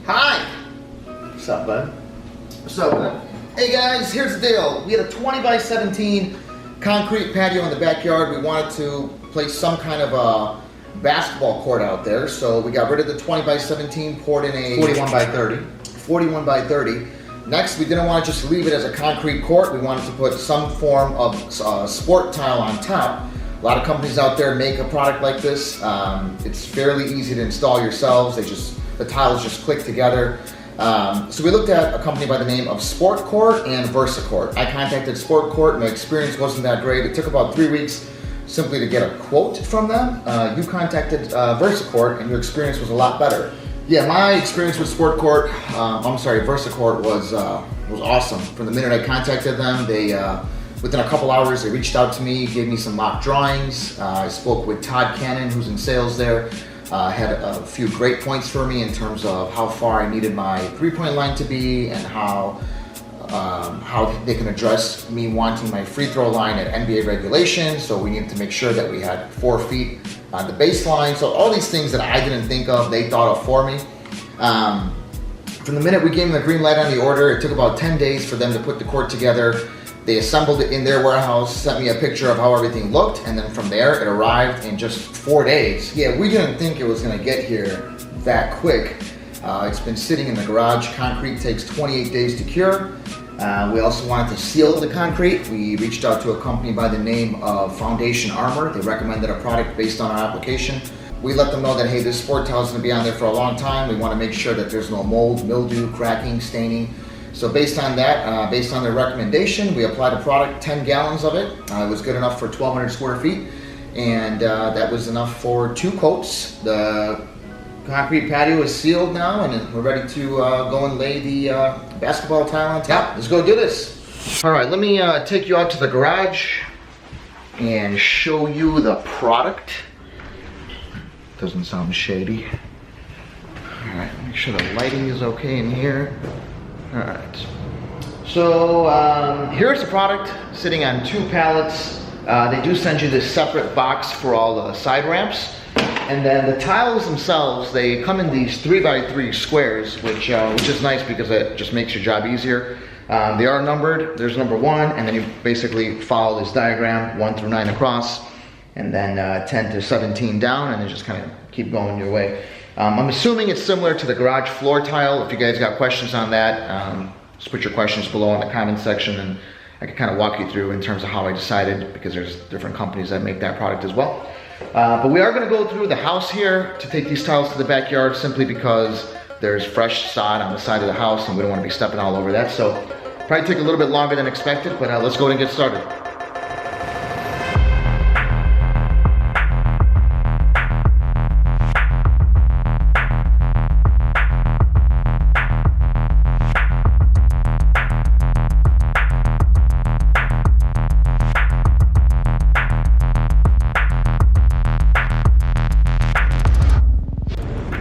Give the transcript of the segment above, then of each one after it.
Hi! What's up, bud? What's up, man? Hey guys, here's the deal. We had a 20 by 17 concrete patio in the backyard. We wanted to place some kind of a basketball court out there, so we got rid of the 20 by 17, poured in a 41 by 30. 41 by 30. Next, we didn't want to just leave it as a concrete court. We wanted to put some form of sport tile on top. A lot of companies out there make a product like this. It's fairly easy to install yourselves. The tiles just click together. So we looked at a company by the name of VersaCourt and VersaCourt. I contacted VersaCourt. My experience wasn't that great. It took about 3 weeks simply to get a quote from them. You contacted VersaCourt and your experience was a lot better. Yeah, my experience with VersaCourt was awesome. From the minute I contacted them, they within a couple hours they reached out to me, gave me some mock drawings. I spoke with Todd, who's in sales there. Had a few great points for me in terms of how far I needed my three-point line to be and how they can address me wanting my free throw line at NBA regulation. So we needed to make sure that we had 4 feet on the baseline. So all these things that I didn't think of, they thought of for me. From the minute we gave them the green light on the order, it took about 10 days for them to put the court together. They assembled it in their warehouse, sent me a picture of how everything looked, and then from there it arrived in just 4 days. Yeah, we didn't think it was gonna get here that quick. It's been sitting in the garage. Concrete takes 28 days to cure. We also wanted to seal the concrete. We reached out to a company by the name of Foundation Armor. They recommended a product based on our application. We let them know that, hey, this sport tile is gonna be on there for a long time. We wanna make sure that there's no mold, mildew, cracking, staining. So based on that, based on their recommendation, we applied a product, 10 gallons of it. It was good enough for 1,200 square feet, and that was enough for 2 coats. The concrete patio is sealed now, and we're ready to go and lay the basketball tile on top. Let's go do this. All right, let me take you out to the garage and show you the product. Doesn't sound shady. All right, make sure the lighting is okay in here. All right, so here's the product sitting on 2 pallets. They do send you this separate box for all the side ramps. And then the tiles themselves, they come in these 3 by 3 squares, which is nice because it just makes your job easier. They are numbered. There's number 1, and then you basically follow this diagram, 1 through 9 across, and then 10 to 17 down, and then just kind of keep going your way. I'm assuming it's similar to the garage floor tile. If you guys got questions on that, just put your questions below in the comments section, and I can kind of walk you through in terms of how I decided, because there's different companies that make that product as well. But we are going to go through the house here to take these tiles to the backyard, simply because there's fresh sod on the side of the house and we don't want to be stepping all over that. So probably take a little bit longer than expected, but let's go and get started.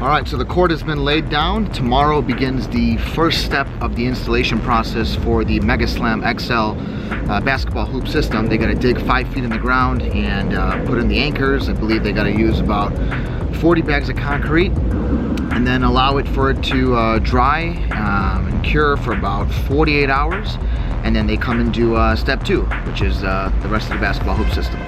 All right, so the court has been laid down. Tomorrow begins the first step of the installation process for the MegaSlam XL basketball hoop system. They got to dig 5 feet in the ground and put in the anchors. I believe they got to use about 40 bags of concrete and then allow it for it to dry and cure for about 48 hours. And then they come and do step 2, which is the rest of the basketball hoop system.